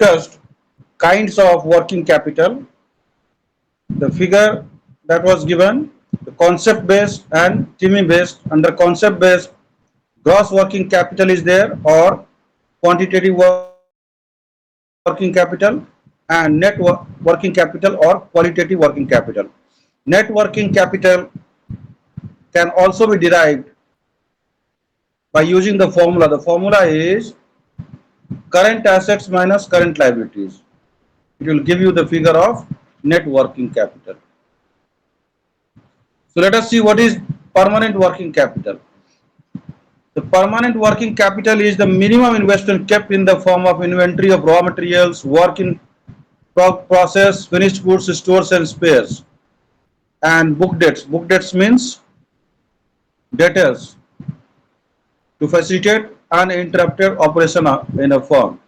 discussed kinds of working capital. The figure that was given, the concept based and teaming based. Under concept based, gross working capital is there, or quantitative working capital, and net working capital or qualitative working capital. Net working capital can also be derived by using the formula. The formula is current assets minus current liabilities. It will give you the figure of net working capital. So let us see what is permanent working capital. The permanent working capital is the minimum investment kept in the form of inventory of raw materials, work in process, finished goods, stores and spares, and book debts. Book debts means debtors to facilitate uninterrupted operation in a firm.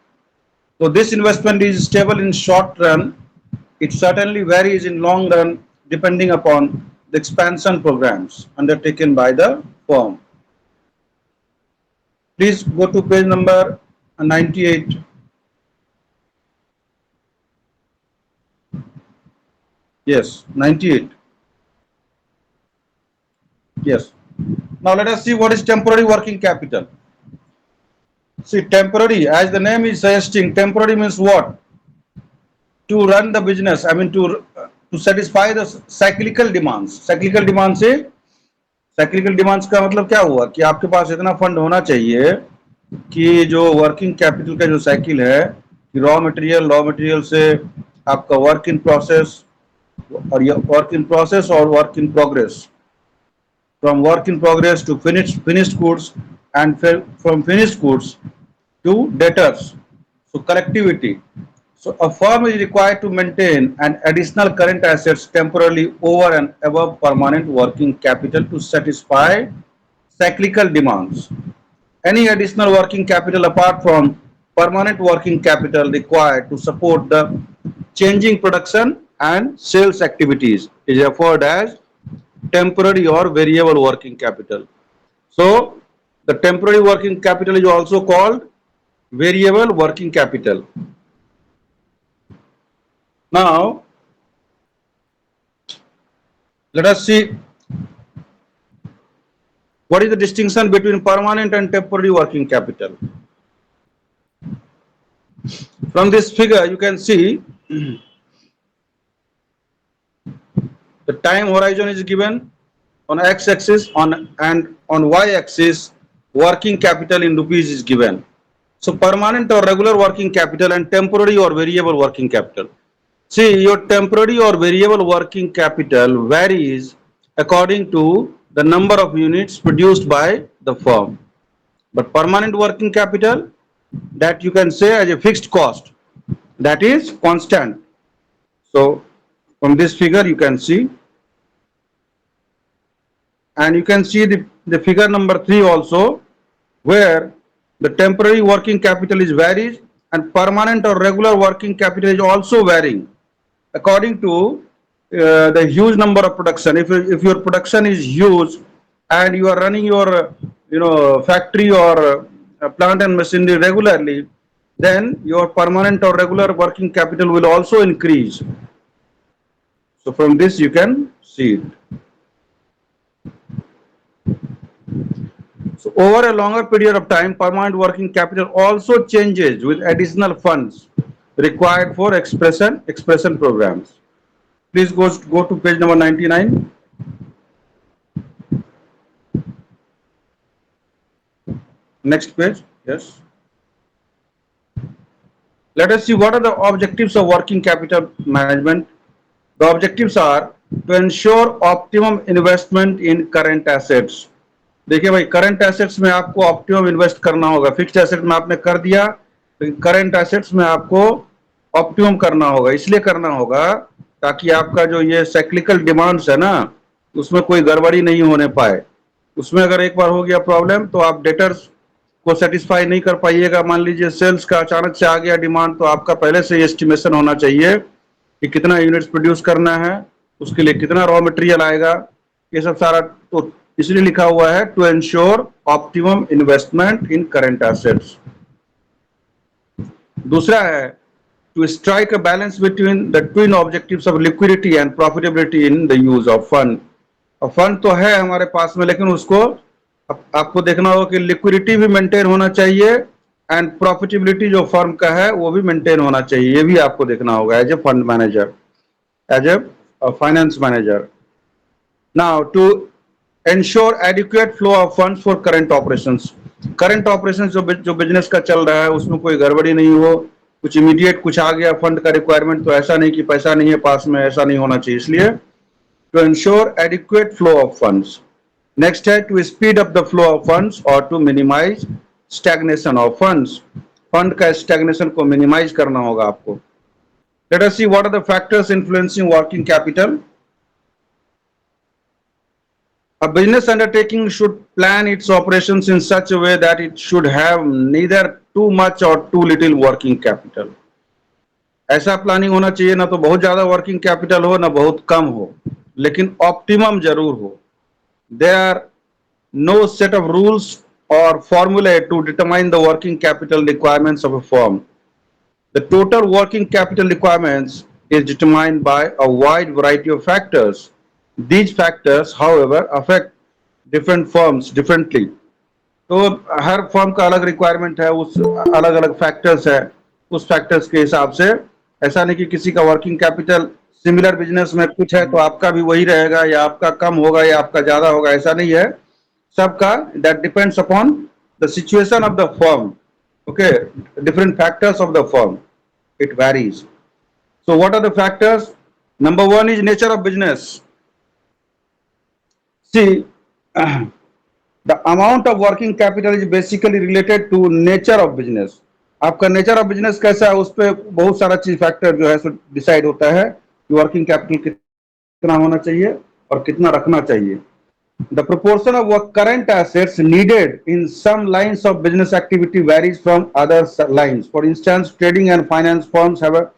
So this investment is stable in short run. It certainly varies in long run depending upon the expansion programs undertaken by the firm. Please go to page number 98. Yes, 98. Yes. Now let us see what is temporary working capital. See, temporary, as the name is suggesting, temporary means what? To run the business, I mean to satisfy the cyclical demands. Cyclical demands का मतलब क्या हुआ कि आपके पास इतना fund होना चाहिए कि जो वर्किंग कैपिटल का जो साइकिल है कि रॉ मटेरियल से आपका वर्क इन प्रोसेस और work in progress, from work in progress to finished goods, and from finished goods to debtors. So collectivity. So a firm is required to maintain an additional current assets temporarily over and above permanent working capital to satisfy cyclical demands. Any additional working capital apart from permanent working capital required to support the changing production and sales activities is referred as temporary or variable working capital. So the temporary working capital is also called variable working capital. Now let us see what is the distinction between permanent and temporary working capital. From this figure you can see the time horizon is given on x-axis, and on y-axis working capital in rupees is given. So permanent or regular working capital and temporary or variable working capital. See, your temporary or variable working capital varies according to the number of units produced by the firm. But permanent working capital, that you can say as a fixed cost, that is constant. So from this figure you can see, and you can see the figure number 3 also, where the temporary working capital is varies and permanent or regular working capital is also varying according to the huge number of production. If your production is huge and you are running your factory or plant and machinery regularly, then your permanent or regular working capital will also increase. So from this you can see it. So over a longer period of time, permanent working capital also changes with additional funds required for expression programs. Please go to page number 99. Next page. Yes. Let us see what are the objectives of working capital management. The objectives are to ensure optimum investment in current assets. देखिए भाई, current assets में आपको optimum invest करना होगा. Fixed asset में आपने कर दिया, लेकिन करंट एसेट्स में आपको ऑप्टिमम करना होगा. इसलिए करना होगा ताकि आपका जो ये साइक्लिकल डिमांड्स है ना, उसमें कोई गड़बड़ी नहीं होने पाए. उसमें अगर एक बार हो गया प्रॉब्लम तो आप डेटर्स को सेटिस्फाई नहीं कर पाइएगा. मान लीजिए सेल्स का अचानक से आ गया डिमांड, तो आपका पहले से एस्टिमेशन होना चाहिए कि कितना यूनिट्स प्रोड्यूस करना है, उसके लिए कितना रॉ मटेरियल आएगा, ये सब सारा. तो इसलिए लिखा हुआ है to ensure optimum investment in current assets. दूसरा है to strike a balance between the twin objectives of liquidity and profitability in the use of fund. और फंड तो है हमारे पास में, लेकिन उसको आपको देखना होगा कि लिक्विडिटी भी मेंटेन होना चाहिए एंड प्रॉफिटेबिलिटी जो फर्म का है वो भी मेंटेन होना चाहिए, ये भी आपको देखना होगा as a fund manager, as a finance manager. Now to ensure adequate flow of funds for current operations. Current operation जो बिजनेस का चल रहा है उसमें कोई गड़बड़ी नहीं हो, कुछ इमीडिएट कुछ आ गया फंड का रिक्वायरमेंट तो ऐसा नहीं कि पैसा नहीं है पास में, ऐसा नहीं होना चाहिए. इसलिए to ensure adequate flow of funds. Next है to speed up the flow of funds और to minimise stagnation of funds. Fund का स्टैग्नेशन को मिनिमाइज करना होगा आपको. Let us see what are the factors influencing working capital. A business undertaking should plan its operations in such a way that it should have neither too much or too little working capital. ऐसा planning होना चाहिए ना तो बहुत ज्यादा working capital हो ना बहुत कम हो, लेकिन ऑप्टिमम जरूर हो. There are no set of rules or formulae to determine the working capital requirements of a firm. The total working capital requirements is determined by a wide variety of factors. These factors, however, affect different firms differently. तो हर firm का अलग requirement है, उस अलग अलग factors है, उस factors के हिसाब से. ऐसा नहीं कि किसी का वर्किंग कैपिटल सिमिलर बिजनेस में कुछ है तो आपका भी वही रहेगा या आपका कम होगा या आपका ज्यादा होगा, ऐसा नहीं है. सबका that depends upon the situation of the firm. Okay, different factors of the firm, it varies. So what are the factors? Number 1 is nature of business. See, the amount of working capital is basically related to nature of business. आपका nature of business कैसा है उस पर बहुत सारा चीज factor जो है सो डिसाइड होता है कि वर्किंग कैपिटल कितना होना चाहिए और कितना रखना चाहिए. The proportion of current assets needed in some lines of business activity varies from other lines. For instance, trading and finance firms have a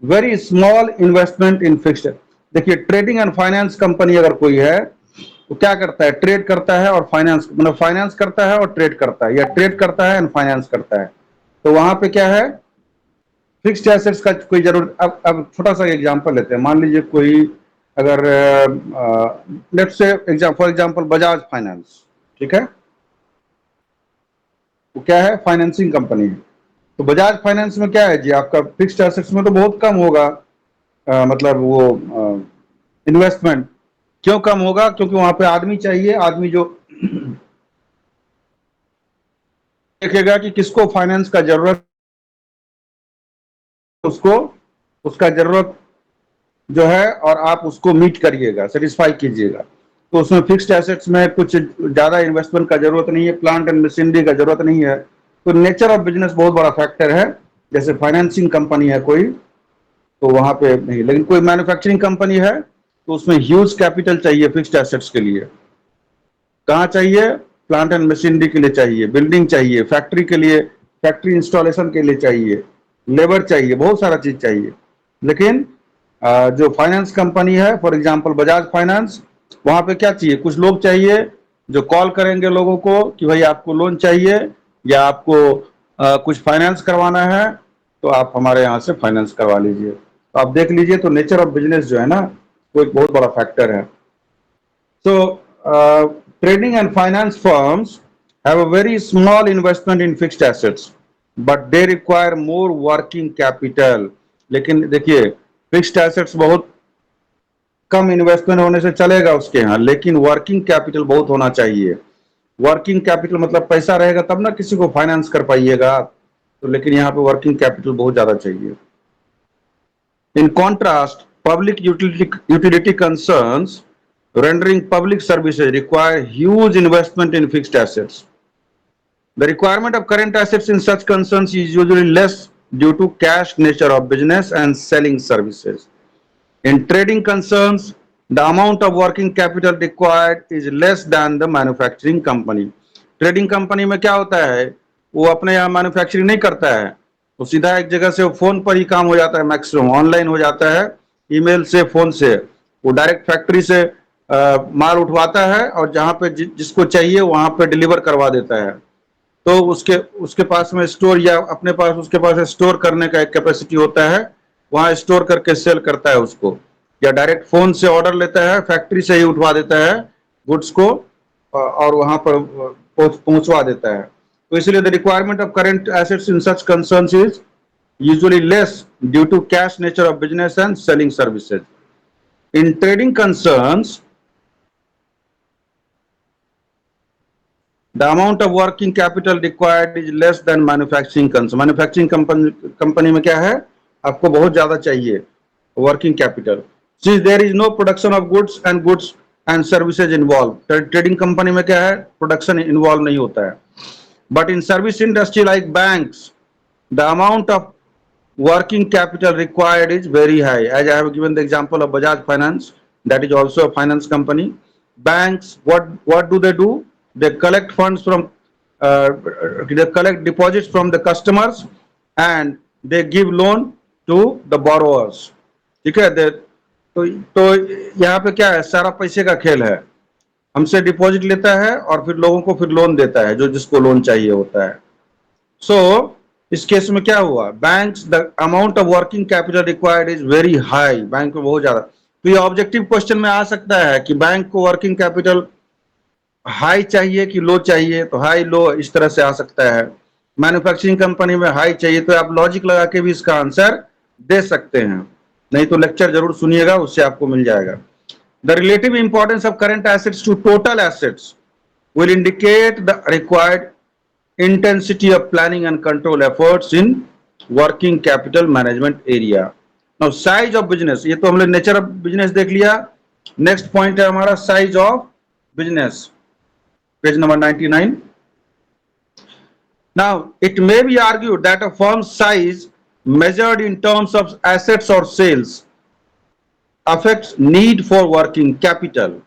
very small investment in fixed. देखिए, trading and finance company अगर कोई है वो क्या करता है, trade करता है और फाइनेंस, मतलब फाइनेंस करता है और ट्रेड करता है, या ट्रेड करता है एंड फाइनेंस करता है. तो वहां पे क्या है, फिक्स्ड एसेट्स का कोई जरूरत. अब छोटा सा एग्जांपल लेते हैं. मान लीजिए कोई अगर let's say for example Bajaj finance, ठीक है, वो क्या है, फाइनेंसिंग कंपनी है. तो बजाज फाइनेंस में क्या है जी, आपका फिक्स्ड एसेट्स में तो बहुत कम होगा, मतलब वो इन्वेस्टमेंट. क्यों कम होगा? क्योंकि वहां पे आदमी चाहिए, आदमी जो देखेगा कि किसको फाइनेंस का जरूरत, उसको उसका जरूरत जो है और आप उसको मीट करिएगा, सेटिस्फाई कीजिएगा. तो उसमें फिक्स्ड एसेट्स में कुछ ज्यादा इन्वेस्टमेंट का जरूरत नहीं है, प्लांट एंड मशीनरी का जरूरत नहीं है. तो नेचर ऑफ बिजनेस बहुत बड़ा फैक्टर है. जैसे फाइनेंसिंग कंपनी है कोई तो वहां पे नहीं, लेकिन कोई मैन्युफैक्चरिंग कंपनी है तो उसमें ह्यूज कैपिटल चाहिए फिक्स्ड एसेट्स के लिए. कहाँ चाहिए? प्लांट एंड मशीनरी के लिए चाहिए, बिल्डिंग चाहिए, फैक्ट्री के लिए, फैक्ट्री इंस्टॉलेशन के लिए चाहिए, लेबर चाहिए, बहुत सारा चीज चाहिए. लेकिन जो फाइनेंस कंपनी है, फॉर एग्जांपल बजाज फाइनेंस, वहां पे क्या चाहिए, कुछ लोग चाहिए जो कॉल करेंगे लोगों को कि भाई आपको लोन चाहिए या आपको कुछ फाइनेंस करवाना है तो आप हमारे यहाँ से फाइनेंस करवा लीजिए. तो आप देख लीजिए, तो नेचर ऑफ बिजनेस जो है ना वो एक बहुत बड़ा फैक्टर है. So, trading and finance firms have a very small investment in fixed assets, but they require more working capital. लेकिन देखिए, फिक्स्ड एसेट्स बहुत कम इन्वेस्टमेंट होने से चलेगा उसके यहाँ, लेकिन वर्किंग कैपिटल बहुत होना चाहिए. वर्किंग कैपिटल मतलब पैसा रहेगा तब ना किसी को फाइनेंस कर पाइएगा. तो लेकिन यहाँ पे वर्किंग कैपिटल बहुत ज्यादा चाहिए. In contrast, public utility concerns rendering public services require huge investment in fixed assets. The requirement of current assets in such concerns is usually less due to cash nature of business and selling services. In trading concerns, the amount of working capital required is less than the manufacturing company. Trading company में क्या होता है, वो अपने यहाँ manufacturing नहीं करता है, तो सीधा एक जगह से फोन पर ही काम हो जाता है, मैक्सिमम ऑनलाइन हो जाता है, ईमेल से, फोन से. वो डायरेक्ट फैक्ट्री से माल उठवाता है और जहां पे जिसको चाहिए वहां पे डिलीवर करवा देता है. तो उसके उसके पास में स्टोर या अपने पास उसके पास स्टोर करने का एक कैपेसिटी होता है, वहां स्टोर करके सेल करता है उसको, या डायरेक्ट फोन से ऑर्डर लेता है, फैक्ट्री से ही उठवा देता है गुड्स को और वहां पर पहुंचवा देता है। तो इसलिए the requirement of current assets in such concerns is usually less due to cash nature of business and selling services. In trading concerns, the amount of working capital required is less than manufacturing concern. Manufacturing company में क्या है, आपको बहुत ज्यादा चाहिए working capital. Since there is no production of goods and services involved. Trading company में क्या है, production involved नहीं होता है. But in service industry like banks, the amount of working capital required is very high. As I have given the example of Bajaj Finance, that is also a finance company. Banks, what do? They collect funds from, they collect deposits from the customers and they give loan to the borrowers. ठीक है, तो यहाँ पे क्या है, सारा पैसे का खेल है, हमसे डिपॉजिट लेता है और फिर लोगों को फिर लोन देता है, जो जिसको लोन चाहिए होता है। सो इस केस में क्या हुआ, banks the amount of working capital required is very high, bank में बहुत ज्यादा। तो ये ऑब्जेक्टिव क्वेश्चन में आ सकता है कि बैंक को वर्किंग कैपिटल हाई चाहिए कि लो चाहिए, तो हाई लो इस तरह से आ सकता है। मैन्युफैक्चरिंग कंपनी में हाई चाहिए, तो आप लॉजिक लगा के भी इसका आंसर दे सकते हैं, नहीं तो लेक्चर जरूर सुनिएगा, उससे आपको मिल जाएगा। The relative importance of current assets to total assets will indicate the required intensity of planning and control efforts in working capital management area. Now size of business, ये तो हमने नेचर ऑफ बिजनेस देख लिया। Next point है हमारा size of business, page number 99। Now it may be argued that a firm's size measured in terms of assets or sales affects need for working capital.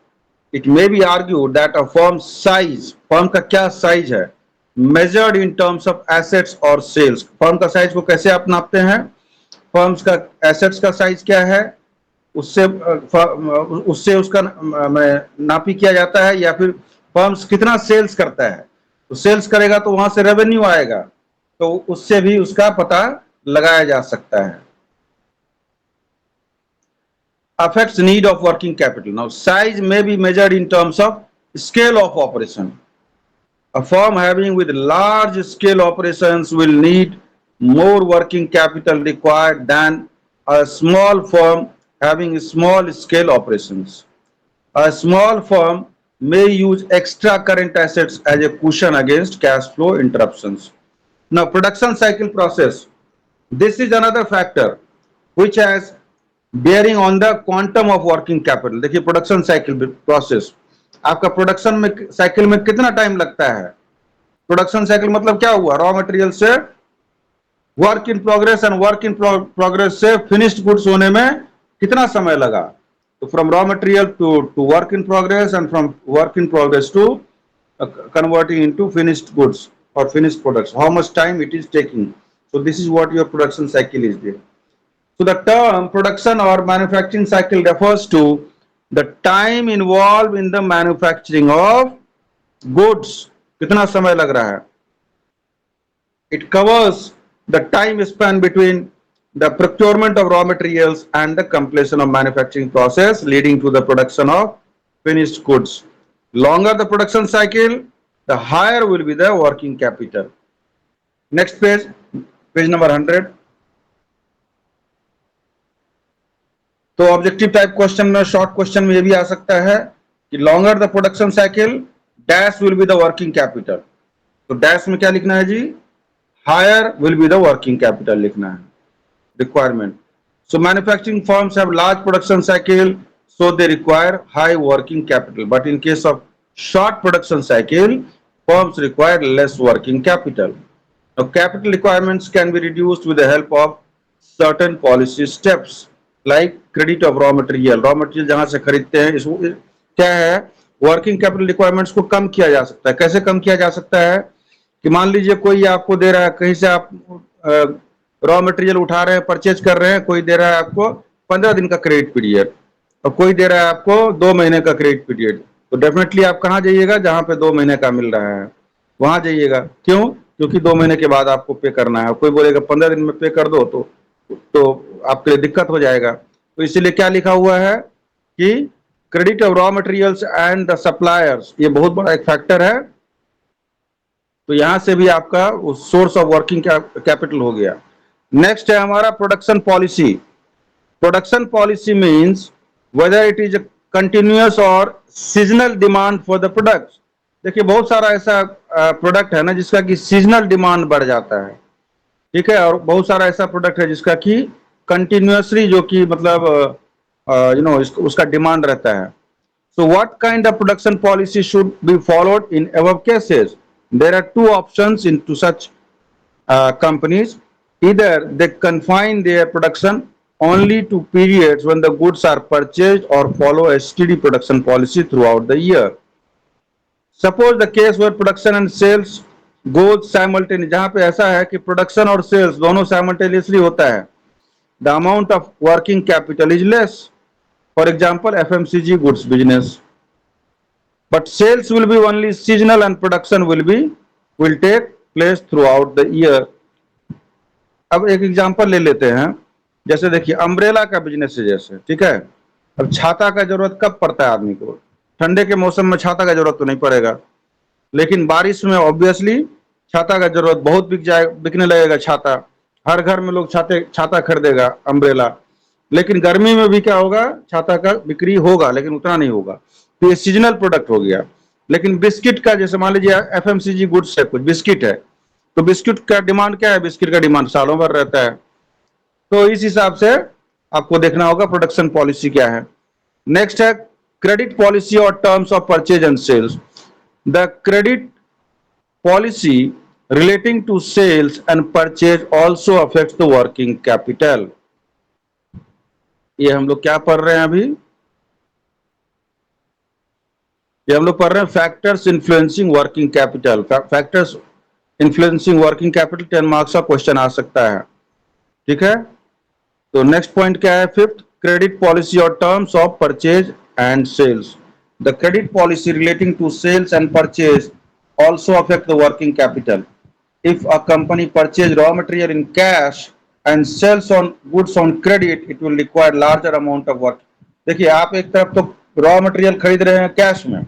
It may be argued that a firm's size, firm का क्या size है, measured in terms of assets or sales, firm का size को कैसे आप नापते हैं, firms का एसेट्स का साइज क्या है, उससे उसका नापी किया जाता है, या फिर फर्म्स कितना सेल्स करता है, तो सेल्स करेगा तो वहां से रेवेन्यू आएगा, तो उससे भी उसका पता लगाया जा सकता है। affects need of working capital. Now size may be measured in terms of scale of operation. A firm having with large scale operations will need more working capital required than a small firm having small scale operations. A small firm may use extra current assets as a cushion against cash flow interruptions. Now production cycle process, this is another factor which has bearing on the quantum of working capital. देखिए production cycle process, आपका production में cycle में कितना time लगता है, production cycle मतलब क्या हुआ, रॉ मटेरियल से work in progress and work in progress से फिनिश्ड गुड्स होने में कितना समय लगा, तो from raw material to work in progress and from work in progress to converting into finished goods और finished products, how much time it is taking. So this is what your production cycle is there. So the term production or manufacturing cycle refers to the time involved in the manufacturing of goods. कितना समय लग रहा है? It covers the time span between the procurement of raw materials and the completion of manufacturing process leading to the production of finished goods. Longer the production cycle, the higher will be the working capital. Next page, page number 100. तो objective type question में, short question में ये भी आ सकता है कि longer the production cycle dash will be the working capital, तो डैश में क्या लिखना है जी, higher will be the working capital लिखना है, requirement. So manufacturing firms have large production cycle, so they require high working capital, but in case of short production cycle firms require less working capital. Now capital requirements can be reduced with the help of certain policy steps like credit of raw material. Raw material जहां से खरीदते हैं, इसको क्या है, working capital requirements को कम किया जा सकता है। कैसे कम किया जा सकता है कि मान लीजिए कोई आपको दे रहा है, कहीं से आप रॉ मटेरियल उठा रहे हैं, परचेज कर रहे हैं, कोई दे रहा है आपको 15 दिन का क्रेडिट पीरियड और कोई दे रहा है आपको 2 महीने का क्रेडिट पीरियड, तो डेफिनेटली आप कहाँ जाइएगा जहां पे 2 महीने का मिल रहा है। वहां जाइएगा। क्यों? क्योंकि 2 महीने के बाद आपको पे करना है। कोई बोलेगा 15 दिन में पे कर दो, तो आपके लिए दिक्कत हो जाएगा। तो इसीलिए क्या लिखा हुआ है कि credit of raw materials and the suppliers, ये बहुत बड़ा एक फैक्टर है। तो यहां से भी आपका सोर्स ऑफ वर्किंग कैपिटल हो गया। नेक्स्ट है हमारा production policy. Production policy means whether it is continuous और seasonal demand for the products. देखिए बहुत सारा ऐसा प्रोडक्ट है ना जिसका कि सीजनल डिमांड बढ़ जाता है, ठीक है, और बहुत सारा ऐसा प्रोडक्ट है जिसका कि कंटिन्यूअसली जो कि मतलब उसका डिमांड रहता है। So what kind of production policy should be followed in above cases? There are two options into such companies. Either they confine their production only to periods when the goods are purchased or follow a steady production policy throughout the year. Suppose the case where production and sales goes simultaneously, जहां पे ऐसा है कि production और sales दोनों simultaneously होता है, the amount of working capital is less. For example, FMCG goods business. But sales will be only seasonal and production will take place throughout the year. अब एक एग्जांपल ले लेते हैं। जैसे देखिए अम्ब्रेला का बिजनेस है जैसे, ठीक है। अब छाता का जरूरत कब पड़ता है आदमी को? ठंडे के मौसम में छाता का जरूरत तो नहीं पड़ेगा, लेकिन बारिश में ऑब्वियसली छाता का जरूरत बहुत बिकने लगेगा छाता। हर घर में लोग छाता खरीदेगा अम्ब्रेला। लेकिन गर्मी में भी क्या होगा, छाता का बिक्री होगा लेकिन उतना नहीं होगा। तो ये सीजनल प्रोडक्ट हो गया। लेकिन बिस्किट का, जैसे मान लीजिए एफएमसीजी गुड्स है, कुछ बिस्किट है, तो बिस्किट का डिमांड क्या है? बिस्किट का डिमांड सालों भर रहता है। तो इस हिसाब से आपको देखना होगा प्रोडक्शन पॉलिसी क्या है। नेक्स्ट है क्रेडिट पॉलिसी और terms of purchase and sales. The credit policy relating to sales and purchase also affects the working capital. ये हम लोग क्या पढ़ रहे हैं अभी? ये हम लोग पढ़ रहे हैं factors influencing working capital. Factors influencing working capital 10 marks का क्वेश्चन आ सकता है, ठीक है। तो नेक्स्ट पॉइंट क्या है? फिफ्थ, क्रेडिट पॉलिसी और terms of purchase and sales. The credit policy relating to sales and purchase also affect the working capital. If a company purchase raw material in cash and sells on goods on credit, it will require larger amount of work. देखिए आप एक तरफ तो raw material खरीद रहे हैं cash में,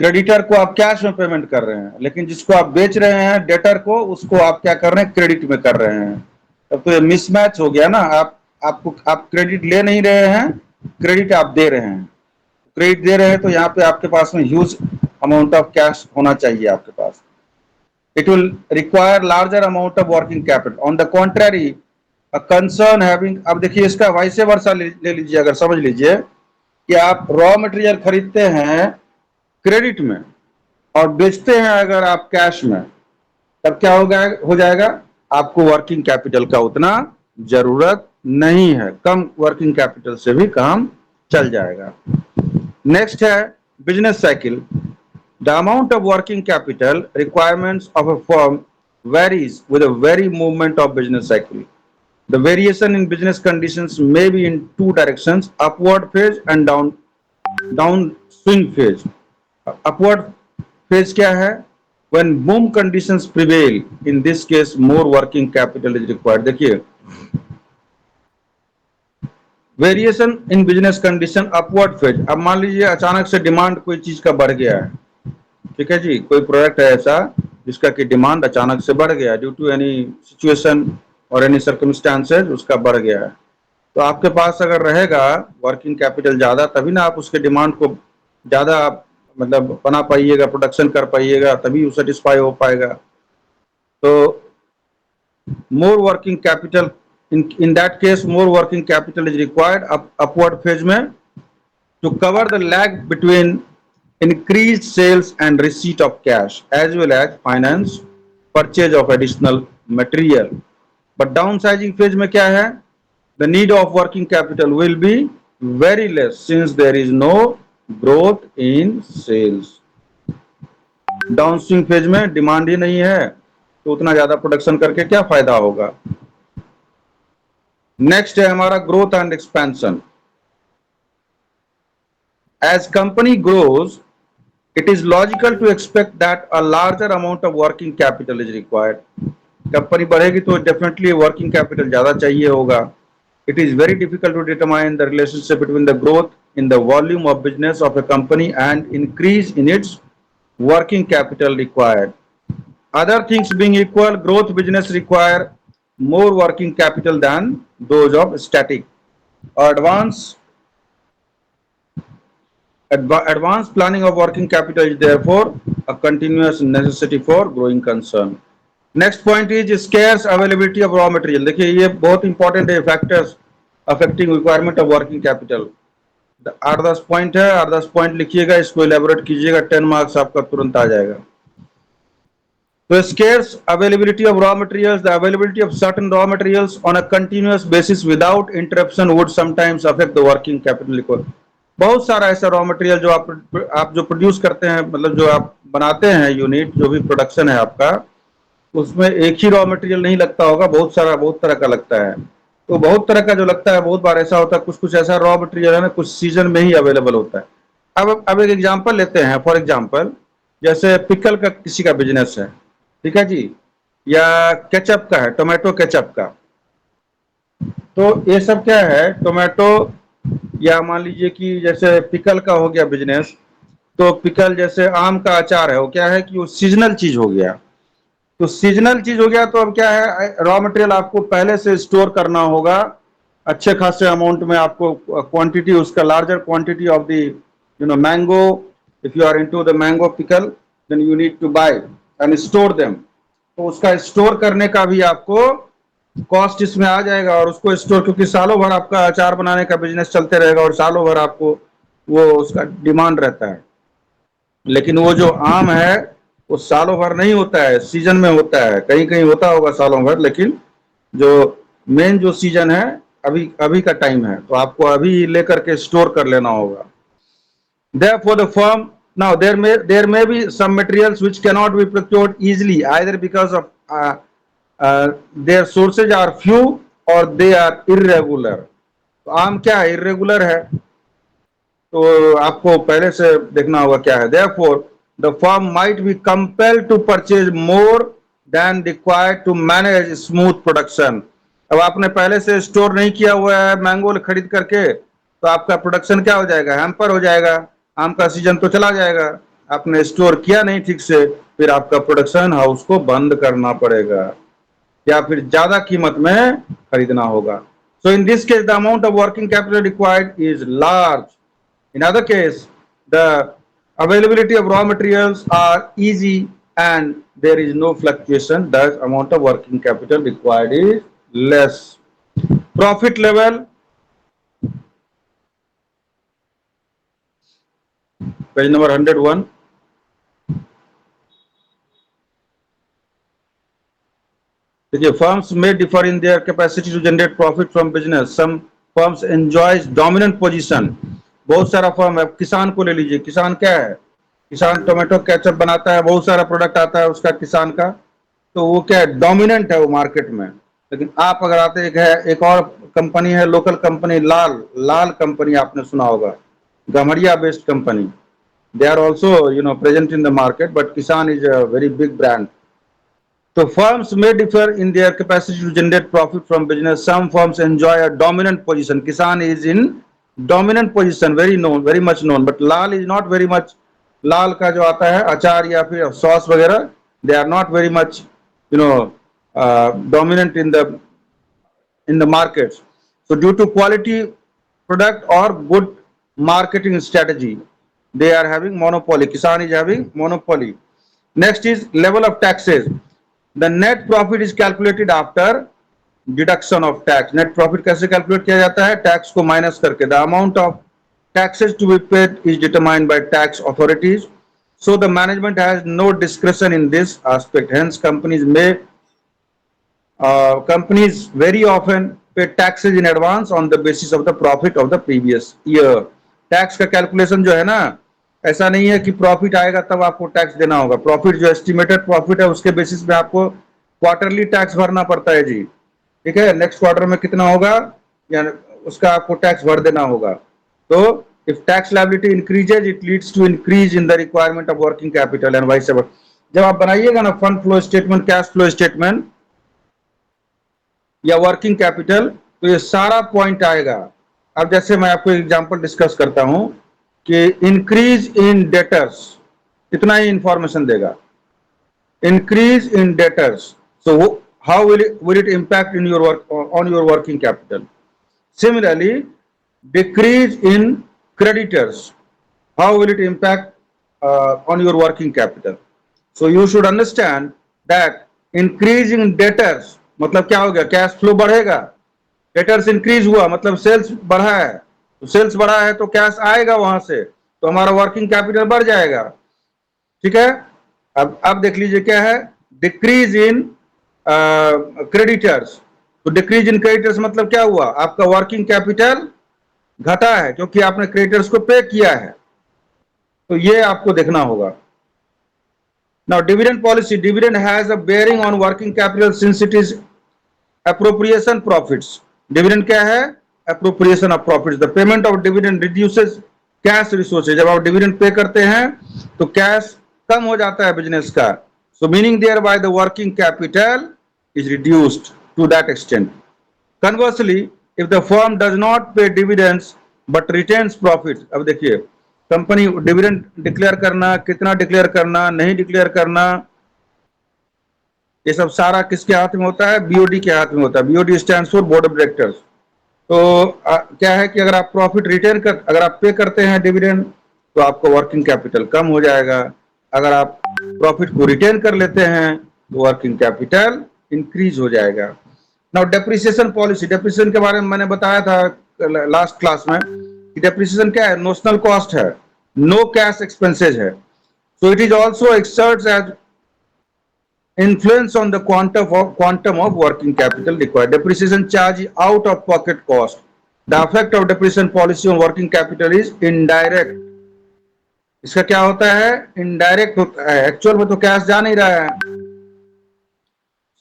creditor को आप कैश में पेमेंट कर रहे हैं, लेकिन जिसको आप बेच रहे हैं डेटर को, उसको आप क्या कर रहे हैं? क्रेडिट में कर रहे हैं। तब तो ये मिसमैच हो गया ना। आप क्रेडिट ले नहीं रहे हैं, क्रेडिट आप दे रहे हैं। क्रेडिट दे रहे हैं तो यहाँ पे आपके पास में ह्यूज अमाउंट ऑफ कैश होना चाहिए आपके पास। It will require larger amount of working capital. On the contrary, a concern having, अब देखिए इसका वाइस वर्सा ले लीजिए। अगर समझ लीजिए कि आप रॉ मटेरियल खरीदते हैं क्रेडिट में और बेचते हैं अगर आप कैश में, तब क्या हो जाएगा? आपको वर्किंग कैपिटल का उतना जरूरत नहीं है, कम वर्किंग कैपिटल से भी काम चल जाएगा। नेक्स्ट है business cycle. The amount of working capital requirements of a firm varies with the very movement of business cycle. The variation in business conditions may be in two directions: upward phase and downswing phase. Upward phase क्या है? When boom conditions prevail, in this case more working capital is required. देखिए variation in business condition, upward phase. अब मान लीजिए अचानक से demand कोई चीज का बढ़ गया है, ठीक है जी, कोई प्रोडक्ट है ऐसा जिसका कि डिमांड अचानक से बढ़ गया ड्यू टू एनी सिचुएशन और एनी सर्कमस्टांसेस, उसका बढ़ गया है। तो आपके पास अगर रहेगा वर्किंग कैपिटल ज्यादा, तभी ना आप उसके डिमांड को ज्यादा मतलब बना पाइएगा, प्रोडक्शन कर पाइएगा, तभी वो सेटिस्फाई हो पाएगा। तो मोर working capital, in that case more working capital is required upward phase में to cover the lag between increased sales and receipt of cash, as well as finance purchase of additional material. But downsizing phase में क्या है? The need of working capital will be very less since there is no growth in sales. Downswing phase में demand ही नहीं है, तो उतना ज्यादा प्रोडक्शन करके क्या फायदा होगा। नेक्स्ट है हमारा growth and expansion. As company grows, It is logical to expect that a larger amount of working capital is required. Company बढ़ेगी तो डेफिनेटली वर्किंग कैपिटल ज्यादा चाहिए होगा. It is very difficult to determine the relationship between the growth in the volume of business of a company and increase in its working capital required. Other things being equal, growth business require more working capital than those of static or advanced planning of working capital is therefore a continuous necessity for growing concern. Next point is scarce availability of raw material. देखिए ये बहुत important है, factors affecting requirement of working capital. 8-10 point है, 8-10 point लिखिएगा, इसको elaborate कीजिएगा, 10 marks आपका तुरंत आ जाएगा. So scarce availability of raw materials, the availability of certain raw materials on a continuous basis without interruption would sometimes affect the working capital requirement. बहुत सारा ऐसा रॉ मटेरियल जो आप जो प्रोड्यूस करते हैं, मतलब जो आप बनाते हैं यूनिट, जो भी प्रोडक्शन है आपका, उसमें एक ही रॉ मटेरियल नहीं लगता होगा, बहुत सारा बहुत तरह का लगता है. तो बहुत तरह का जो लगता है, बहुत बार ऐसा होता है, कुछ कुछ ऐसा रॉ मटेरियल है ना, कुछ सीजन में ही अवेलेबल होता है. अब एक एग्जांपल लेते हैं. फॉर एग्जांपल जैसे पिकल का किसी का बिजनेस है, ठीक है जी, या केचप का है, टोमेटो केचप का. तो ये सब क्या है, टोमेटो, या मान लीजिए कि जैसे पिकल का हो गया बिजनेस, तो पिकल जैसे आम का अचार है, वो क्या है कि वो सीजनल चीज हो गया. तो सीजनल चीज हो गया तो अब क्या है, रॉ मटेरियल आपको पहले से स्टोर करना होगा अच्छे खासे अमाउंट में. आपको क्वांटिटी, उसका larger quantity of the mango, if you are into the mango pickle, then you need to buy and store them. तो उसका स्टोर करने का भी आपको कॉस्ट इसमें आ जाएगा. और उसको स्टोर, क्योंकि सालों भर आपका अचार बनाने का बिजनेस चलते रहेगा और सालों भर आपको वो उसका डिमांड रहता है. लेकिन वो जो आम है वो सालों भर नहीं होता है, सीजन में होता है. कहीं कहीं होता होगा सालों भर, लेकिन जो मेन जो सीजन है अभी अभी का टाइम है, तो आपको अभी लेकर के स्टोर कर लेना होगा. Therefore the firm, now there may be some materials which cannot be procured easily either because of their sources are few or they are irregular. तो आम क्या है, irregular है, तो आपको पहले से देखना होगा क्या है. Therefore the firm might be compelled to purchase more than required to manage smooth production. अब आपने पहले से स्टोर नहीं किया हुआ है मैंगो खरीद करके, तो आपका प्रोडक्शन क्या हो जाएगा, हैम्पर हो जाएगा. आम का सीजन तो चला जाएगा, आपने स्टोर किया नहीं ठीक से, फिर आपका प्रोडक्शन हाउस को बंद करना पड़ेगा या फिर ज्यादा कीमत में खरीदना होगा. So in this case the amount of working capital required is large. In other case the availability of raw materials are easy and there is no fluctuation, thus amount of working capital required is less. Profit level, page number 101. देखिए, firms may differ in their capacity to generate profit from business. Some firms enjoys dominant position. बहुत सारा firm है. किसान को ले लीजिए, किसान क्या है, किसान टोमेटो केचप बनाता है, बहुत सारा प्रोडक्ट आता है उसका किसान का, तो वो क्या है, डोमिनेंट है वो मार्केट में. लेकिन आप अगर आते एक और कंपनी है, लोकल कंपनी, लाल कंपनी आपने सुना होगा, Gamharia based company. They are also present in the market, but Kisan is a very big brand. So firms may differ in their capacity to generate profit from business. Some firms enjoy a dominant position. Kisan is in dominant position, very known, very much known. But Lal is not very much. लाल का जो आता है अचार या फिर sauce वगैरह, they are not very much, dominant in the markets. So due to quality product or good marketing strategy, they are having monopoly. Kisan is having monopoly. Next is level of taxes. The net profit is calculated after deduction of tax. Net profit कैसे calculate किया जाता है, tax को minus करके. The amount of taxes to be paid is determined by tax authorities. So the management has no discretion in this aspect. Hence companies very often pay taxes in advance on the basis of the profit of the previous year. Tax का calculation जो है ना, ऐसा नहीं है कि profit आएगा तब आपको टैक्स देना होगा. प्रॉफिट जो एस्टिमेटेड प्रॉफिट है उसके बेसिस पे आपको क्वार्टरली टैक्स भरना पड़ता है जी. ठीक है, नेक्स्ट क्वार्टर में कितना होगा या उसका आपको टैक्स भर देना होगा. तो If tax liability increases, it leads to increase in the requirement of working capital and vice versa. जब आप बनाइएगा ना fund flow statement, cash flow statement या वर्किंग कैपिटल, तो ये सारा पॉइंट आएगा। अब जैसे मैं आपको एग्जांपल डिस्कस करता हूं कि इंक्रीज इन डेटर्स, इतना ही इंफॉर्मेशन देगा। Increase in debtors, so how will it impact in your work on your working capital. Similarly decrease in creditors, how will it impact on your working capital? So you should understand that increase in debtors मतलब क्या हो गया, cash flow बढ़ेगा। Debtors increase हुआ मतलब sales बढ़ा है, तो सेल्स बढ़ा है तो कैश आएगा वहां से, तो हमारा वर्किंग कैपिटल बढ़ जाएगा। ठीक है, अब देख लीजिए क्या है, डिक्रीज इन क्रेडिटर्स। तो डिक्रीज इन क्रेडिटर्स मतलब क्या हुआ, आपका वर्किंग कैपिटल घटा है क्योंकि आपने क्रेडिटर्स को पे किया है, तो ये आपको देखना होगा। Now dividend policy, dividend has a bearing on working capital since it is appropriation profits. Dividend क्या है, appropriation of profits. The payment of dividend reduces cash resources. जब आप डिविडेंड पे करते हैं तो कैश कम हो जाता है बिजनेस का, so meaning thereby the working capital is reduced to that extent. Conversely, if the firm does not pay dividends but retains profits, अब देखिए कंपनी डिविडेंड डिक्लेयर करना, कितना डिक्लेयर करना, नहीं डिक्लेयर करना, ये सब सारा किसके हाथ में होता है, बीओडी के हाथ में होता है। BOD stands for board of directors. तो क्या है कि अगर आप प्रॉफिट रिटेन कर, अगर आप पे करते हैं डिविडेंड तो आपको वर्किंग कैपिटल कम हो जाएगा। अगर आप प्रॉफिट को रिटेन कर लेते हैं तो वर्किंग कैपिटल इंक्रीज हो जाएगा। नाउ डेप्रिसिएशन पॉलिसी, डेप्रिसिएशन के बारे में मैंने बताया था लास्ट क्लास में कि डेप्रिसिएशन क्या है, नोशनल कॉस्ट है, नो कैश एक्सपेंसेज है। So it is also exerts as influence on the quantum of working capital required. Depreciation charge out of pocket cost. The effect of depreciation policy on working capital is indirect. इसका क्या होता है, indirect होता है, actual में तो cash जा नहीं रहा है।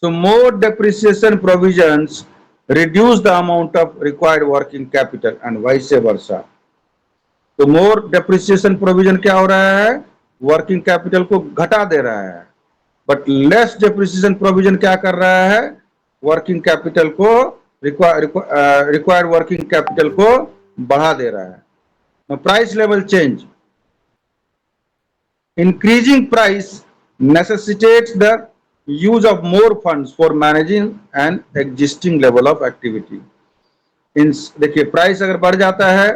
So more depreciation provisions reduce the amount of required working capital and vice versa. तो more depreciation provision क्या हो रहा है, वर्किंग कैपिटल को घटा दे रहा है, बट लेस डेप्रिसिएशन प्रोविजन क्या कर रहा है, वर्किंग कैपिटल को रिक्वायर्ड वर्किंग कैपिटल को बढ़ा दे रहा है। Price level change, increasing price necessitates the use of more funds for managing an existing level of activity. देखिए प्राइस अगर बढ़ जाता है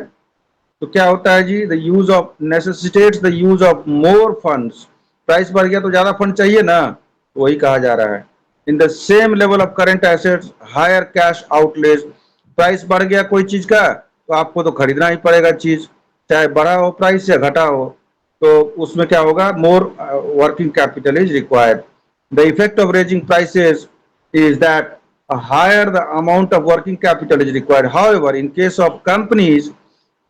तो क्या होता है जी, the use of necessitates the use of more funds. Price बढ़ गया तो ज्यादा फंड चाहिए ना, तो वही कहा जा रहा है। In the same level of current assets higher cash outlay. Price बढ़ गया कोई चीज का तो आपको तो खरीदना ही पड़ेगा चीज, चाहे बढ़ा हो प्राइस या घटा हो, तो उसमें क्या होगा, more working capital is required. The effect of raising prices is that higher the amount of working capital is required. However in case of companies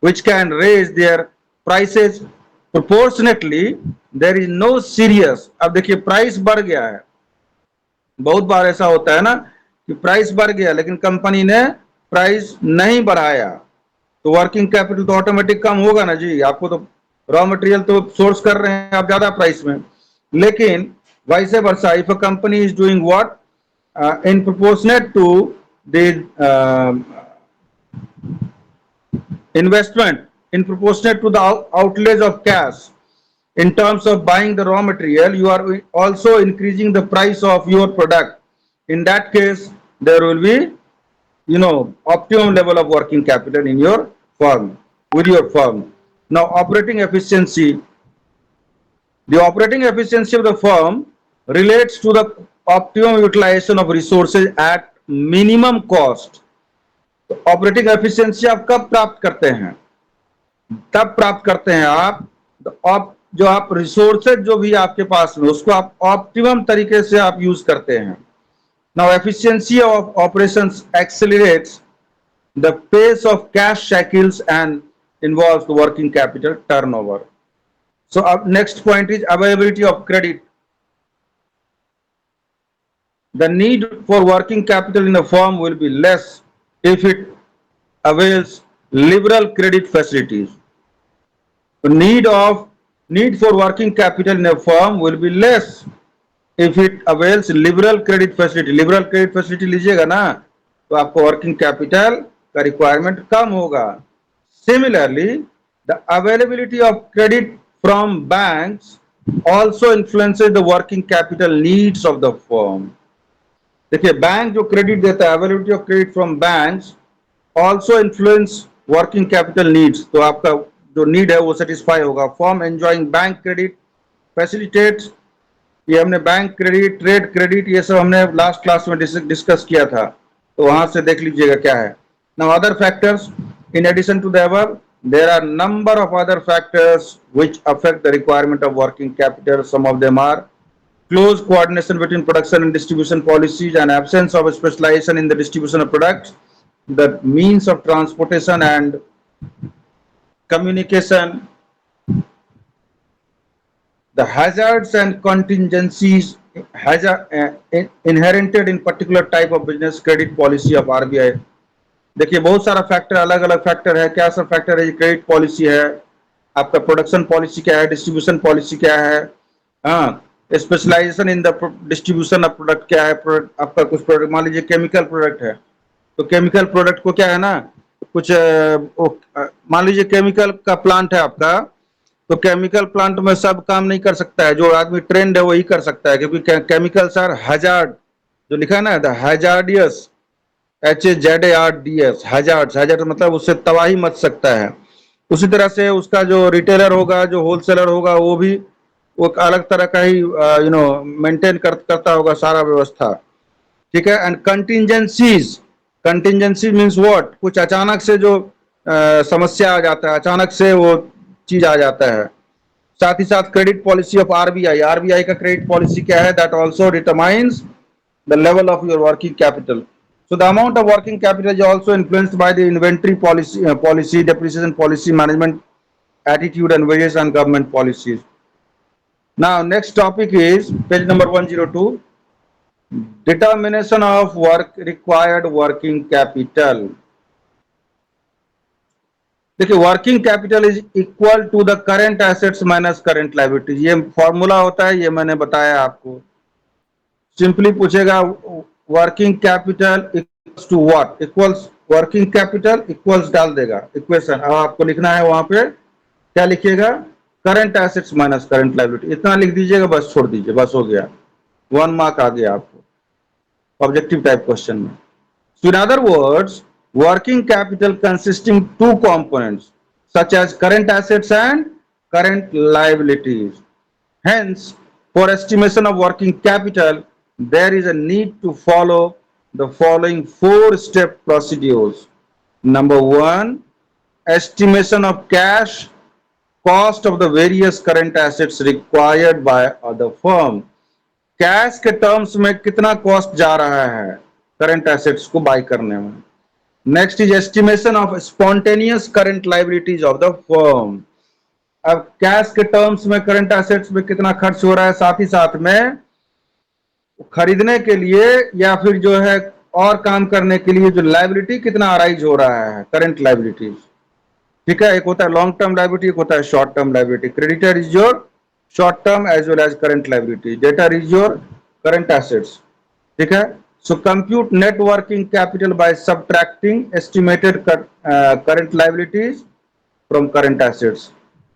which can raise their prices proportionately, there is no serious। अब देखिए price बढ़ गया है, बहुत बार ऐसा होता है ना कि प्राइस बढ़ गया लेकिन कंपनी ने प्राइस नहीं बढ़ाया, तो वर्किंग कैपिटल तो ऑटोमेटिक कम होगा ना जी। आपको तो रॉ मटेरियल तो सोर्स कर रहे हैं आप ज्यादा प्राइस में, लेकिन vice versa if a company is doing what in proportionate to the investment, in proportionate to the outlays of cash in terms of buying the raw material, you are also increasing the price of your product. In that case there will be, you know, optimum level of working capital in your firm, with your firm. Now operating efficiency, the operating efficiency of the firm relates to the optimum utilization of resources at minimum cost. Operating efficiency आप कब प्राप्त करते हैं, तब प्राप्त करते हैं आप जो आप रिसोर्सेज जो भी आपके पास में उसको आप ऑप्टिमम तरीके से आप यूज करते हैं। Now efficiency of operations accelerates the pace of cash cycles and involves the working capital turnover. So अब next point is availability of credit. The need for working capital in a firm will be less if it avails liberal credit facilities. The need for working capital in a firm will be less if it avails liberal credit facility. Liberal credit facility लीजिएगा ना तो आपको working capital का requirement कम होगा. Similarly, the availability of credit from banks also influences the working capital needs of the firm. देखिए bank जो credit देता है, availability of credit from banks also influence working capital needs. तो आपका जो need है वो सेटिस्फाई होगा. Form enjoying bank credit facilitates, ये हमने बैंक क्रेडिट, ट्रेड क्रेडिट, ये सब हमने लास्ट क्लास में डिस्कस किया था, तो वहां से देख लीजिएगा क्या है. Now other factors in addition to the above, there are number of other factors which affect the requirement of working capital. Some of them are close coordination between production and distribution policies, and absence of specialization in the distribution of products, the means of transportation and communication, the hazards and contingencies inherent in particular type of business, credit policy of RBI. देखिए बहुत सारा factor, अलग अलग factor है. क्या सब factor है? Credit policy है, आपका प्रोडक्शन पॉलिसी क्या है, डिस्ट्रीब्यूशन पॉलिसी क्या है, हाँ, specialisation in the distribution of product क्या है. आपका कुछ प्रोडक्ट, मान लीजिए केमिकल प्रोडक्ट है, तो केमिकल प्रोडक्ट को क्या है ना, कुछ मान लीजिए केमिकल का प्लांट है आपका, तो केमिकल प्लांट में सब काम नहीं कर सकता है. जो आदमी ट्रेंड है वही कर सकता है, क्योंकि केमिकल्स आर हैजार्ड, जो लिखा है ना, द हैजार्डियस, HAZARDS, हैजार्ड मतलब उससे तबाही मच सकता है. उसी तरह से उसका जो रिटेलर होगा, जो होलसेलर होगा, वो भी वो अलग तरह का ही मेंटेन करता होगा सारा व्यवस्था. ठीक है. एंड कंटिंजेंसी मीन्स व्हाट, कुछ अचानक से जो समस्या आ जाता है, अचानक से वो चीज आ जाता है. साथ ही साथ क्रेडिट पॉलिसी ऑफ आरबीआई का क्रेडिट पॉलिसी क्या है, that also determines the level of your working capital. So the amount of working capital is also influenced by the inventory policy, depreciation policy, management attitude, and various and government policies. Now, next topic is page number 102. Determination of required working capital. देखिए, working capital is equal to the current assets minus current liabilities. ये formula होता है, ये मैंने बताया आपको. Simply पूछेगा working capital equals to what, equals working capital equals डाल देगा इक्वेशन. अब आपको लिखना है वहां पे क्या लिखिएगा, current assets minus current liability, इतना लिख दीजिएगा, बस छोड़ दीजिए, बस हो गया. 1 मार्क आ गया आपको ऑब्जेक्टिव टाइप क्वेश्चन में. So in other words, working capital consisting two components such as current assets and current liabilities. Hence, for estimation of working capital, there is a need to follow the following 4-step procedures. Number 1, estimation of cash cost of the various current assets required by the firm. Cash के terms में कितना cost जा रहा है current assets को bye करने में. Next is estimation of spontaneous current liabilities of the firm. अब कैश के टर्म्स में करंट एसेट्स में कितना खर्च हो रहा है, साथ ही साथ में खरीदने के लिए या फिर जो है और काम करने के लिए जो लायबिलिटी कितना अराइज हो रहा है, करंट लायबिलिटीज. ठीक है. एक होता है लॉन्ग टर्म लायबिलिटी, एक होता है short term liability. Creditor is your short term as well as current liability. Debtor is your current assets. ठीक है. So compute net working capital by subtracting estimated current liabilities from current assets.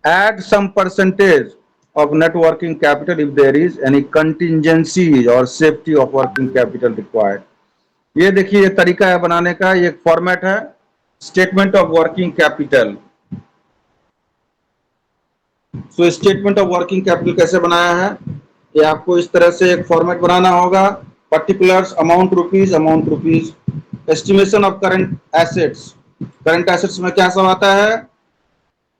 Add some percentage of net working capital if there is any contingency or safety of working capital required. ये देखिए ये तरीका है बनाने का, ये format है statement of working capital. So statement of working capital कैसे बनाया है, ये आपको इस तरह से एक फॉर्मेट बनाना होगा. Particulars amount rupees, estimation of current assets में क्या सब आता है,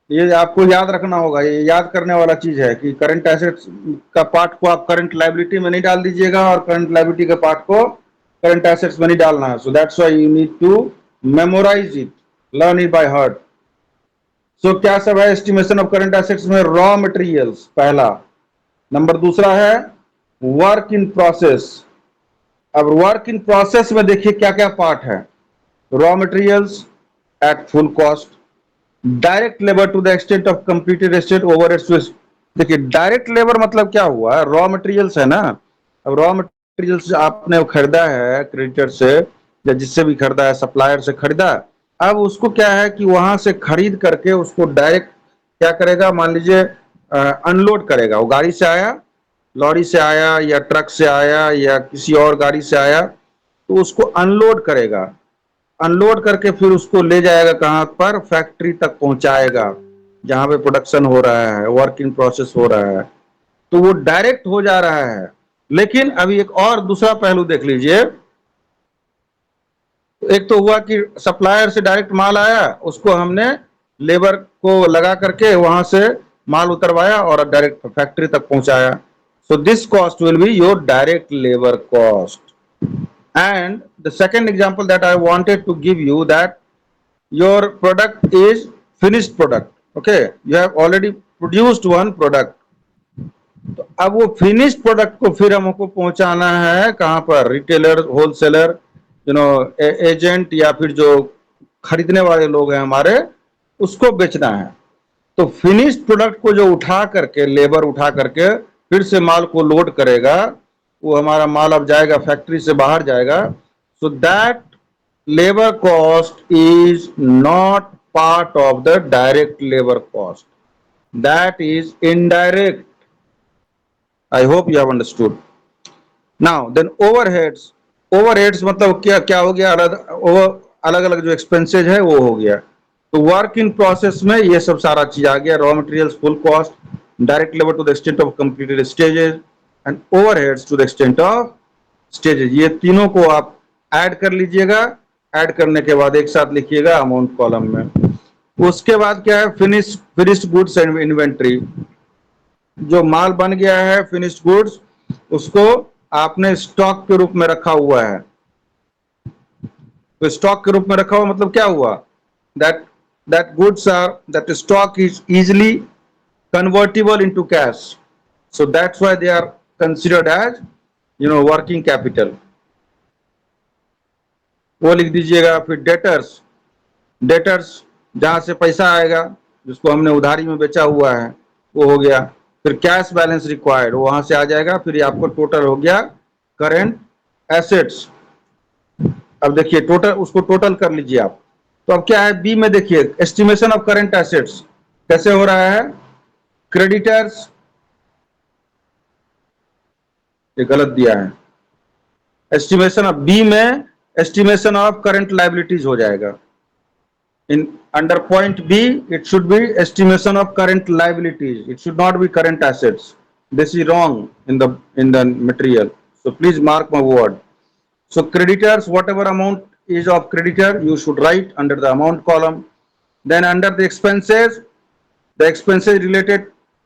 ये आपको याद रखना होगा. ये याद करने वाला चीज है कि करंट एसेट्स का पार्ट को आप करंट लायबिलिटी में नहीं डाल दीजिएगा और करंट लायबिलिटी का पार्ट को करंट एसेट्स में नहीं डालना है. So that's why you need to memorise it, learn it by heart. So क्या सब है एस्टिमेशन ऑफ करंट एसेट्स में, रॉ मटेरियल्स पहला. नंबर दूसरा है वर्क इन प्रोसेस. अब वर्क इन प्रोसेस में देखिए क्या क्या पार्ट है. Raw materials at full cost, direct labour to the extent of completed estate overheads. देखिए डायरेक्ट लेबर मतलब क्या हुआ, रॉ मटेरियल्स है ना। अब रॉ मटेरियल्स आपने खरीदा है क्रेडिटर से या जिससे भी खरीदा है, सप्लायर से खरीदा, अब उसको क्या है कि वहां से खरीद करके उसको डायरेक्ट क्या करेगा, मान लीजिए अनलोड करेगा। वो गाड़ी से आया, लॉरी से आया या ट्रक से आया या किसी और गाड़ी से आया, तो उसको अनलोड करेगा। अनलोड करके फिर उसको ले जाएगा कहाँ पर, फैक्ट्री तक पहुंचाएगा जहां पे प्रोडक्शन हो रहा है, वर्क इन प्रोसेस हो रहा है। तो वो डायरेक्ट हो जा रहा है। लेकिन अभी एक और दूसरा पहलू देख लीजिए। एक तो हुआ कि सप्लायर से डायरेक्ट माल आया, उसको हमने लेबर को लगा करके वहां से माल उतरवाया और डायरेक्ट फैक्ट्री तक पहुंचाया। So this cost will be your direct labour cost. And the second example that I wanted to give you, that your product is finished product. Okay, you have already produced one product. तो अब वो finished product को फिर हमको पहुंचाना है कहां पर, रिटेलर, होलसेलर, एजेंट या फिर जो खरीदने वाले लोग हैं हमारे, उसको बेचना है। तो फिनिश्ड प्रोडक्ट को जो उठा करके, लेबर उठा करके फिर से माल को लोड करेगा, वो हमारा माल अब जाएगा फैक्ट्री से बाहर जाएगा। So that labour cost is not part of the direct labour cost, that is indirect. I hope you have understood. Now then overheads. Overheads मतलब क्या क्या हो गया, अलग अलग जो एक्सपेंसेज है वो हो गया। तो वर्क इन प्रोसेस में ये सब सारा चीज आ गया, raw materials, full cost, direct labour to the extent of completed stages and overheads to the extent of stages. ये तीनों को आप ऐड कर लीजिएगा। ऐड करने के बाद एक साथ लिखिएगा अमाउंट कॉलम में। उसके बाद क्या है, फिनिश्ड गुड्स एंड इन्वेंट्री। जो माल बन गया है फिनिश्ड गुड्स, उसको आपने स्टॉक के रूप में रखा हुआ है। तो स्टॉक के रूप में रखा हुआ मतलब क्या हुआ, that goods are, that stock is easily convertible into cash, so that's why they are considered as working capital. वो लिख दीजिएगा। फिर डेटर्स, डेटर्स जहां से पैसा आएगा जिसको हमने उधारी में बेचा हुआ है वो हो गया। फिर कैश बैलेंस रिक्वायर्ड, वहां से आ जाएगा। फिर आपको टोटल हो गया करेंट एसेट्स। अब देखिए टोटल, उसको टोटल कर लीजिए आप। तो अब क्या है, बी में देखिए एस्टिमेशन ऑफ करंट एसेट्स कैसे हो रहा है। क्रेडिटर्स, ये गलत दिया है। एस्टिमेशन ऑफ, बी में एस्टिमेशन ऑफ करंट लायबिलिटीज हो जाएगा। In under point B it should be estimation of current liabilities, it should not be current assets. This is wrong in the material, so please mark my word. So creditors, whatever amount is of creditor, you should write under the amount column. Then under the expenses related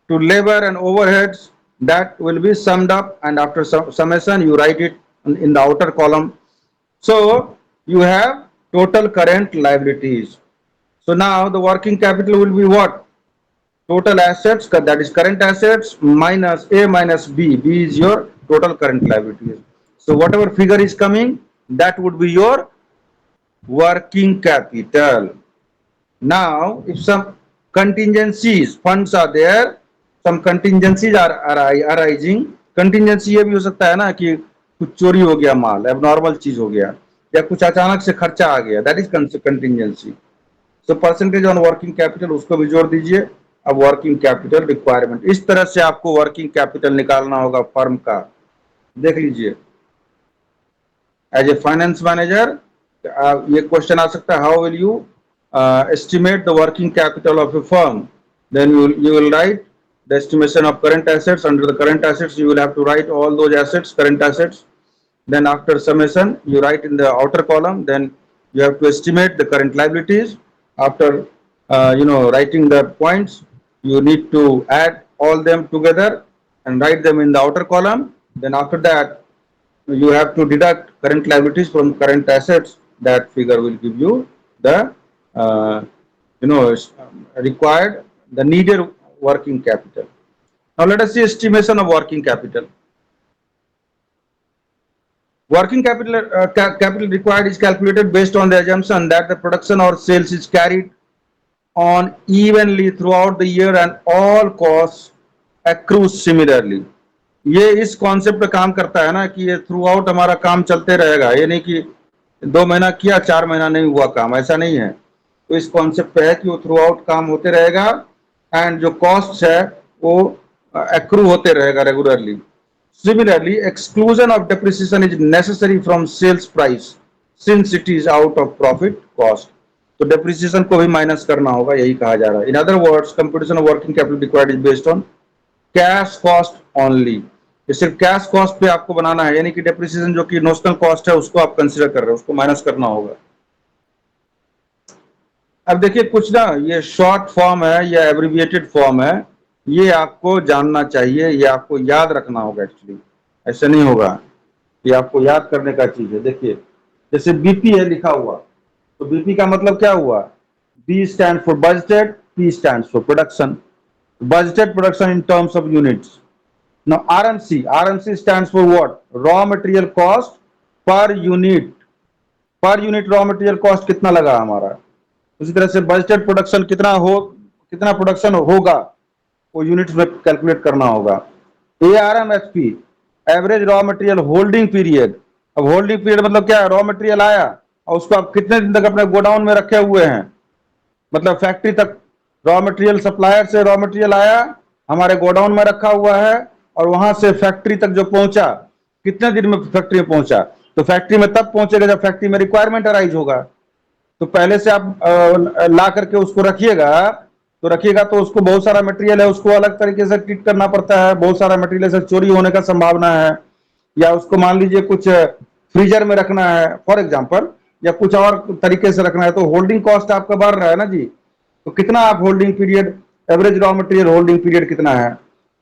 to labor and overheads, that will be summed up, and after summation you write it in the outer column. So you have total current liabilities. So now the working capital will be what? Total assets, that is current assets minus A minus B. B is your total current liabilities. So whatever figure is coming, that would be your working capital. Now if some contingencies, funds are there, some contingencies are arising. Contingency ये भी हो सकता है ना कि कुछ चोरी हो गया, माल एबनॉर्मल चीज हो गया, या कुछ अचानक से खर्चा आ गया, that is contingency. So percentage on working capital उसको भी जोड़ दीजिए। अब वर्किंग कैपिटल रिक्वायरमेंट, इस तरह से आपको वर्किंग कैपिटल निकालना होगा फर्म का। देख लीजिए, एज ए फाइनेंस मैनेजर ये क्वेश्चन आ सकता है, how will you estimate the working capital of a firm. Then you will write the estimation of current assets. Under the current assets you will have to write all those assets, current assets. Then after summation you write in the outer column. Then you have to estimate the current liabilities. After writing the points, you need to add all them together and write them in the outer column. Then after that you have to deduct current liabilities from current assets. That figure will give you the required, the needed working capital. Now let us see estimation of working capital. Working capital required is calculated based on the assumption that the production or sales is carried on evenly throughout the year and all costs accrue similarly. ये इस concept पे काम करता है ना कि ये through out हमारा काम चलते रहेगा, ये नहीं कि 2 महीना किया 4 महीना नहीं हुआ काम, ऐसा नहीं है। तो इस कॉन्सेप्ट पे है कि वो थ्रू आउट काम होते रहेगा एंड जो कॉस्ट है वो एक्रू होते रहेगा regularly. Similarly, exclusion of depreciation is necessary from sales price since it is out of profit cost. तो depreciation को भी माइनस करना होगा, यही कहा जा रहा है। In other words, computation of working capital required is based on cash cost only. ये सिर्फ कैश कॉस्ट पे आपको बनाना है, यानी कि डेप्रिसिएशन जो कि नोशनल कॉस्ट है उसको आप कंसीडर कर रहे हो, उसको माइनस करना होगा। अब देखिए कुछ ना ये शॉर्ट फॉर्म है या एब्रिविएटेड फॉर्म है, ये आपको जानना चाहिए, ये आपको याद रखना होगा। एक्चुअली ऐसे नहीं होगा, ये आपको याद करने का चीज है। देखिए जैसे बीपी है लिखा हुआ, तो बीपी का मतलब क्या हुआ? B stand for budgeted, P stand for production, budgeted production in terms of units. Now RMC stands for what? Raw material cost per unit. Per unit raw material cost कितना लगा हमारा, उसी तरह से budgeted production कितना production होगा वो units में कैलकुलेट करना होगा। ARMHP average raw material holding period. अब होल्डिंग पीरियड मतलब क्या है? रॉ मटेरियल आया और उसको आप कितने दिन तक अपने गोडाउन में रखे हुए हैं, मतलब फैक्ट्री तक रॉ मटेरियल, सप्लायर से रॉ मटेरियल आया, हमारे गोडाउन में रखा हुआ है और वहां से फैक्ट्री तक जो पहुंचा, कितने दिन में फैक्ट्री में पहुंचा? तो फैक्ट्री में तब पहुंचेगा जब फैक्ट्री में रिक्वायरमेंट अराइज होगा। तो पहले से आप ला करके उसको रखिएगा तो उसको बहुत सारा मटेरियल है, उसको अलग तरीके से ट्रीट करना पड़ता है, बहुत सारा मटेरियल से चोरी होने का संभावना है, या उसको मान लीजिए कुछ फ्रीजर में रखना है फॉर एग्जांपल, या कुछ और तरीके से रखना है, तो होल्डिंग कॉस्ट आपका बढ़ रहा है ना जी। तो कितना आप holding period, average raw material holding period कितना है?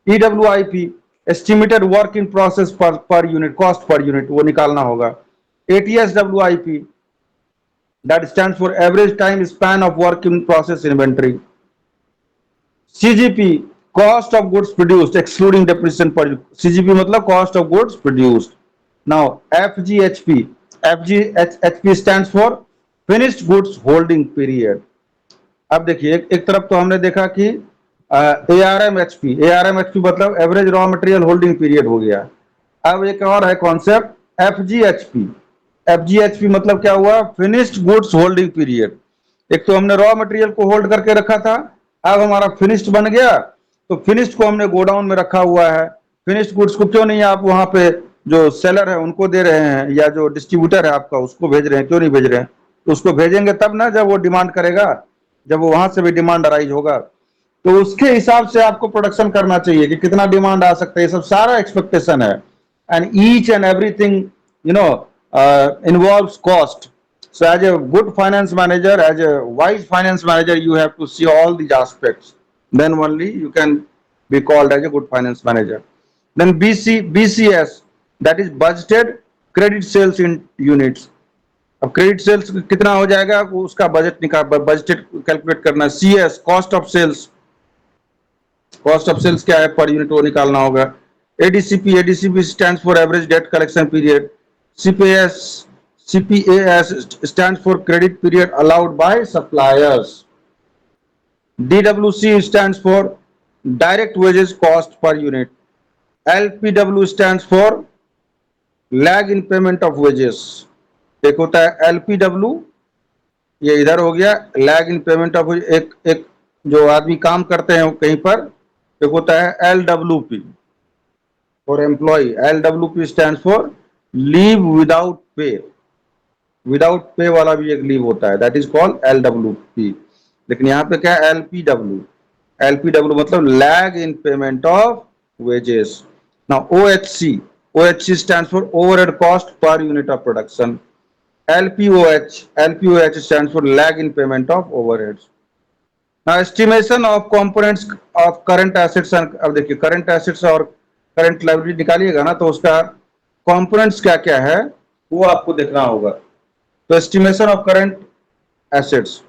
EWIP estimated work in process per unit, cost per unit, वो निकालना होगा। ATSWIP that stands for average time span of work in process inventory. CGP cost of goods produced excluding depreciation per unit. CGP मतलब cost of goods produced. Now FGHP stands for finished goods holding period. अब देखिए एक तरफ तो हमने देखा कि ARMHP मतलब average raw material holding period हो गया। अब एक और है कॉन्सेप्ट FGHP मतलब क्या हुआ? Finished goods holding period. एक तो हमने रॉ मटेरियल को होल्ड करके रखा था, अब हमारा फिनिश्ड बन गया, तो फिनिश्ड को हमने गोडाउन में रखा हुआ है। फिनिश्ड गुड्स को क्यों नहीं आप वहां पे जो सेलर है उनको दे रहे हैं, या जो डिस्ट्रीब्यूटर है आपका उसको भेज रहे हैं, क्यों नहीं भेज रहे हैं? तो उसको भेजेंगे तब ना जब वो डिमांड करेगा, जब वो वहां से भी डिमांड अराइज होगा, तो उसके हिसाब से आपको प्रोडक्शन करना चाहिए कि कितना डिमांड आ सकता है। ये सब सारा एक्सपेक्टेशन है, and each and everything involves cost. So as a good finance manager, as a wise finance manager, you have to see all these aspects, then only you can be called as a good finance manager. Then BCS, that is budgeted credit sales in units. अब credit sales कितना हो जाएगा उसका budgeted calculate करना है। CS cost of sales क्या है per unit, वो निकालना होगा। ADCP stands for average debt collection period. CPAS stands for credit period allowed by suppliers. DWC stands for direct wages cost per unit. LPW stands for lag in payment of wages. एक होता है LPW, ये इधर हो गया lag in payment of, एक जो आदमी काम करते हैं कहीं पर, एक होता है LWP for employ. LWP stands for leave without pay, without pay वाला भी एक लीव होता है, दैट इज कॉल्ड LWP। लेकिन यहाँ पे क्या है? LPW मतलब lag in payment of wages. Now OHC stands for overhead cost per unit of production. LPOH stands for lag in payment of overheads. Now estimation of components of current assets and, अब देखिए current assets और current liability निकालिएगा ना, तो उसका components क्या क्या है वो आपको देखना होगा। तो estimation of current assets,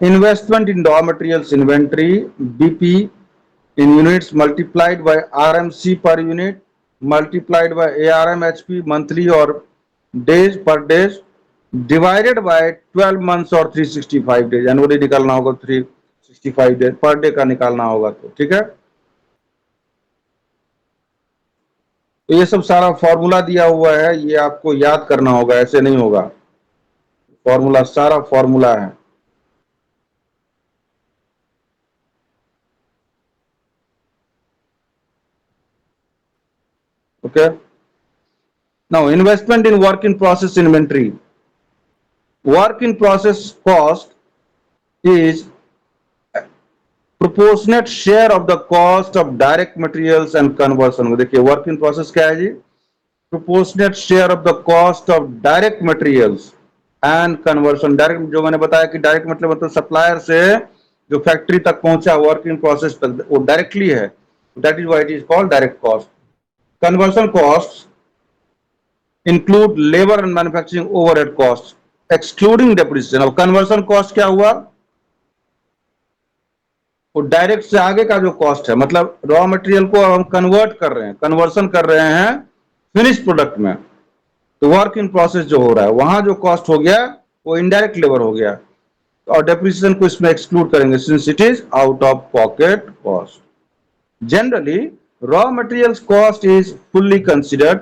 investment in raw materials inventory BP in units multiplied by RMC per unit multiplied by ARMHP monthly or days per days divided by 12 months और 365 डेज, एनुअली निकालना होगा 365 डेज पर डे का निकालना होगा, तो ठीक है। तो ये सब सारा फॉर्मूला दिया हुआ है, ये आपको याद करना होगा, ऐसे नहीं होगा। फॉर्मूला, सारा फॉर्मूला है। Okay, now investment in work in process inventory. Work in process cost is proportionate share of the cost of direct materials and conversion। देखिए वर्क इन प्रोसेस क्या है जी, proportionate share of the cost of direct materials and conversion। Direct जो मैंने बताया कि direct मतलब supplier से जो फैक्ट्री तक पहुंचा वर्क इन प्रोसेस तक, वो डायरेक्टली है, that is why it is called direct cost. Conversion cost include labour and manufacturing overhead cost excluding depreciation. अब कन्वर्शन कॉस्ट क्या हुआ, वो डायरेक्ट से आगे का जो कॉस्ट है, मतलब रॉ मटेरियल को हम कन्वर्ट कर रहे हैं, कन्वर्सन कर रहे हैं फिनिश प्रोडक्ट में, तो वर्क इन प्रोसेस जो हो रहा है वहां जो कॉस्ट हो गया वो इनडायरेक्ट लेबर हो गया, और डेप्रिसिएशन को इसमें एक्सक्लूड करेंगे since it is out of pocket cost. Generally raw materials cost is fully considered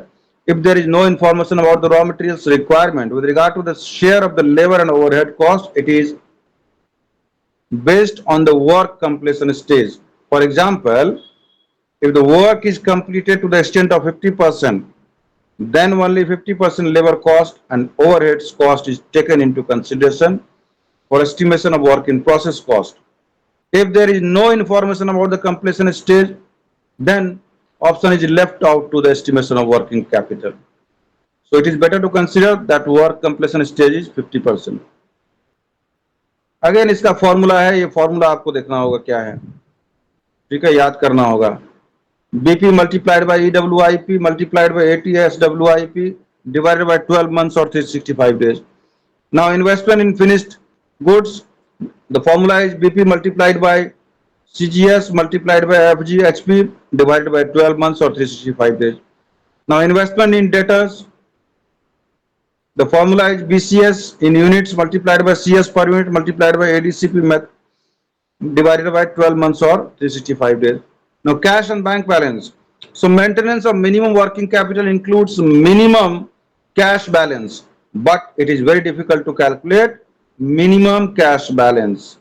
if there is no information about the raw materials requirement with regard to the share of the labor and overhead cost. It is based on the work completion stage. For example, if the work is completed to the extent of 50%, then only 50% labor cost and overheads cost is taken into consideration for estimation of work in process cost. If there is no information about the completion stage, then option is left out to the estimation of working capital. So it is better to consider that work completion stage is 50%. Again इसका formula है, ये formula आपको देखना होगा क्या है, ठीक है, याद करना होगा। BP multiplied by EWIP multiplied by ATSWIP divided by 12 months और 365 days. Now investment in finished goods, the formula is BP multiplied by CGS multiplied by FG divided by 12 months or 365 days. Now investment in debtors, the formula is BCS in units multiplied by CS per unit multiplied by ADCP divided by 12 months or 365 days. Now cash and bank balance. So maintenance of minimum working capital includes minimum cash balance, but it is very difficult to calculate minimum cash balance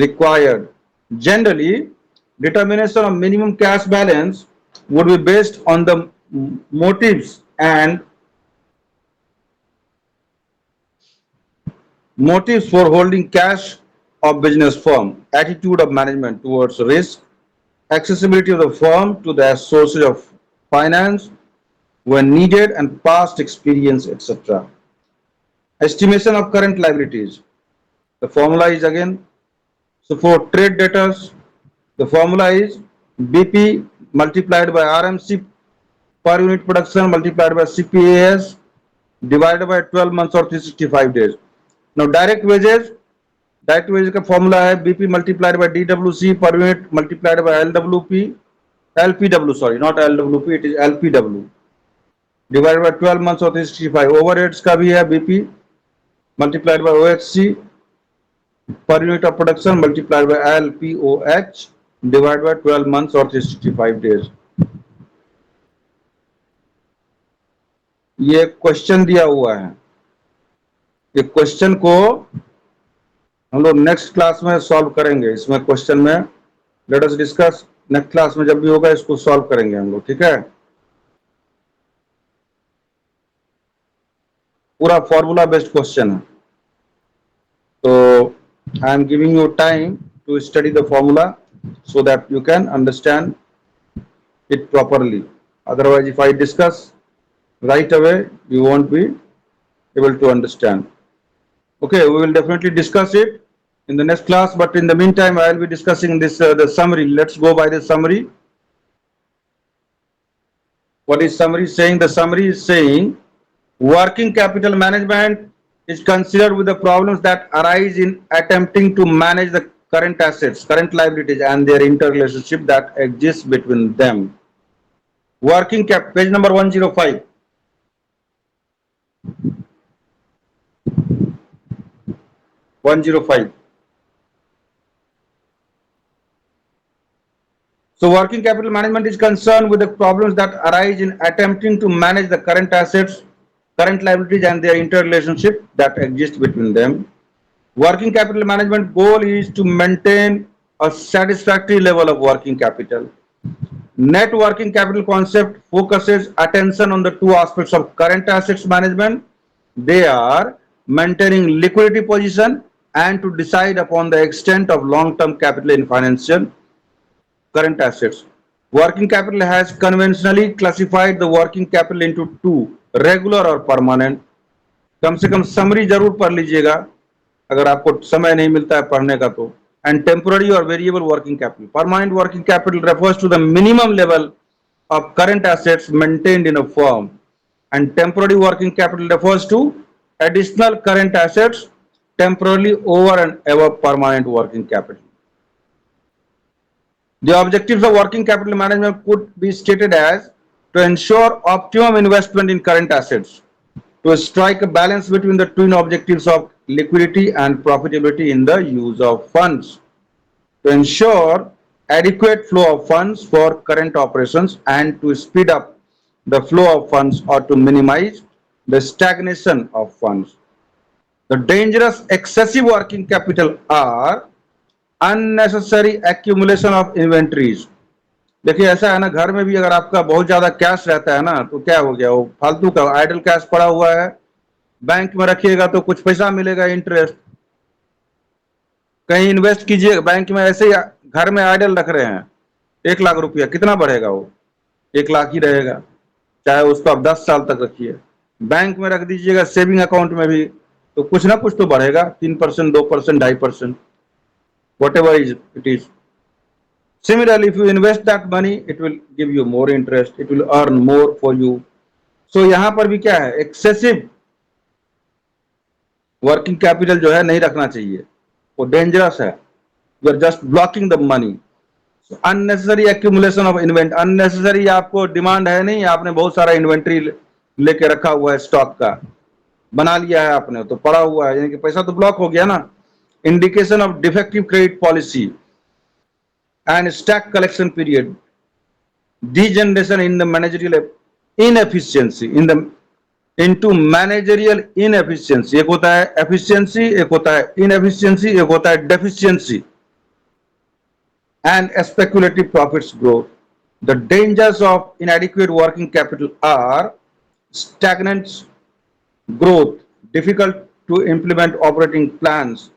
required. Generally, determination of minimum cash balance would be based on the motives for holding cash of business firm, attitude of management towards risk, accessibility of the firm to the sources of finance when needed, and past experience, etc. Estimation of current liabilities. The formula is again, so for trade debtors, the formula is BP multiplied by RMC per unit production multiplied by CPAS divided by 12 months or 365 days. Now direct wages का formula है BP multiplied by DWC per unit multiplied by LPW, sorry, not LWP, it is LPW divided by 12 months or 365. Overheads का भी है BP multiplied by OHC per unit of production multiplied by LPOH divided by 12 months or 365 days. ये question दिया हुआ है, ये question को हम लोग नेक्स्ट क्लास में सॉल्व करेंगे। इसमें क्वेश्चन में let us discuss, next class में जब भी होगा इसको सॉल्व करेंगे हम लोग, ठीक है। पूरा फॉर्मूला बेस्ड क्वेश्चन है, तो I am giving you time to study the formula so that you can understand it properly. Otherwise, if I discuss right away, you won't be able to understand. Okay, we will definitely discuss it in the next class, but in the meantime, I will be discussing this the summary. Let's go by the summary. What is summary saying? The summary is saying working capital management is considered with the problems that arise in attempting to manage the current assets, current liabilities, and their interrelationship that exists between them. Working cap, page number 105. 105. So working capital management is concerned with the problems that arise in attempting to manage the current assets, current liabilities and their interrelationship that exist between them. Working capital management goal is to maintain a satisfactory level of working capital. Net working capital concept focuses attention on the two aspects of current assets management. They are maintaining liquidity position and to decide upon the extent of long-term capital in financial current assets. Working capital has conventionally classified the working capital into two, regular और permanent. कम से कम summary जरूर पढ़ लीजिएगा अगर आपको समय नहीं मिलता है पढ़ने का तो. And temporary or variable working capital. Permanent working capital refers to the minimum level of current assets maintained in a firm, and temporary working capital refers to additional current assets temporarily over and above permanent working capital. The objectives of working capital management could be stated as to ensure optimum investment in current assets, to strike a balance between the twin objectives of liquidity and profitability in the use of funds, to ensure adequate flow of funds for current operations and to speed up the flow of funds or to minimize the stagnation of funds. The dangerous excessive working capital are unnecessary accumulation of inventories. देखिए ऐसा है ना, घर में भी अगर आपका बहुत ज्यादा कैश रहता है ना तो क्या हो गया, वो फालतू का आइडल कैश पड़ा हुआ है, बैंक में रखिएगा तो कुछ पैसा मिलेगा इंटरेस्ट, कहीं इन्वेस्ट कीजिए बैंक में, ऐसे ही घर में आइडल रख रहे हैं 1 लाख रुपया, कितना बढ़ेगा वो, 1 लाख ही रहेगा, चाहे उसको आप 10 साल तक रखिए. बैंक में रख दीजिएगा सेविंग अकाउंट में भी तो कुछ ना कुछ तो बढ़ेगा, 3%, 2%, 2.5%, whatever it is. Similarly, if you invest that money, it will give you more interest, it will earn more for you. So यहाँ पर भी क्या है, एक्सेसिव वर्किंग कैपिटल जो है नहीं रखना चाहिए, वो डेंजरस है. You are just blocking the money. Unnecessary accumulation of inventory, unnecessary आपको डिमांड है नहीं, आपने बहुत सारा इन्वेंट्री लेके रखा हुआ है, स्टॉक का बना लिया है आपने तो पड़ा हुआ है, यानी कि पैसा तो ब्लॉक हो गया ना. Indication of defective credit policy and stack collection period, degeneration in the managerial inefficiency into managerial inefficiency. एक होता है efficiency, एक होता है inefficiency, एक होता है deficiency, and speculative profits growth. The dangers of inadequate working capital are stagnant growth, difficult to implement operating plans,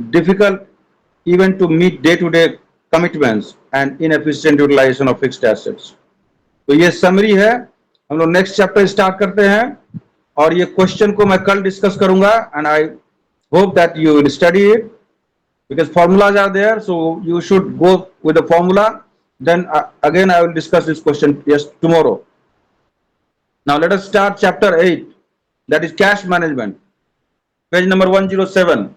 difficult even to meet day-to-day commitments, and inefficient utilization of fixed assets. तो ये summary है. हम लोग next chapter start करते हैं और ये question को मैं कल डिस्कस करूंगा, and I hope that you will study it because formulas are there, so you should go with the formula. Then again I will discuss this question tomorrow. Now let us start chapter 8, that is cash management, page number 107.